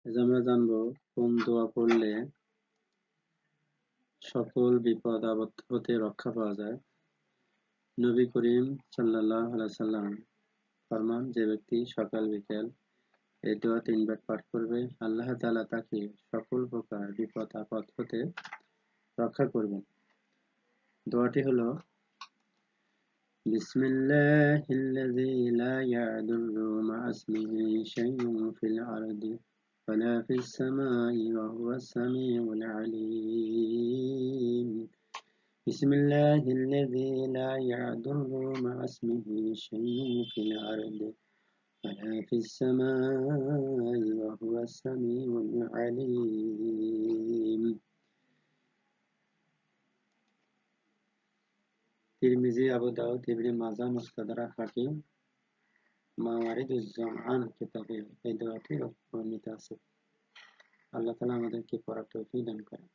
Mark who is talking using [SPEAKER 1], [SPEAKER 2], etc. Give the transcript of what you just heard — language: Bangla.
[SPEAKER 1] আজ আমরা জানবো কোন দোয়া পড়লে সকল বিপদ আপদ হতে রক্ষা পাওয়া যায়। নবী করিম সাল্লাল্লাহু আলাইহি সাল্লাম ফরমান, যে ব্যক্তি সকাল বিকেল এই দোয়া 3 বার পাঠ করবে, আল্লাহ তাআলা তাকে সকল প্রকার বিপদ আপদ হতে রক্ষা করবেন। দোয়াটি হলো, বিসমিল্লাহিল্লাযী লা ইয়াদুররু মা ইসমিহি শাইউন ফিল আরদি ওয়ালা ফিস সামাই ওয়া হুয়াস সামিউল আলীম। বিসমিল্লাহিল্লাযী লা ইয়াদুররু মা ইসমিহি শাইউন ফিল আরদি ওয়ালা ফিস সামাই ওয়া হুয়াস সামিউল আলীম। তিরমিজি, আবু দাউদ, ইবনে মাজাহ, মুস্তাদরাক হাকিম, মাওয়ারিদুজ্জামান কিতাবে এই দোয়াটি বর্ণিত আছে। আল্লাহ তাআলা আমাদেরকে পড়ার তৌফিক দান করেন।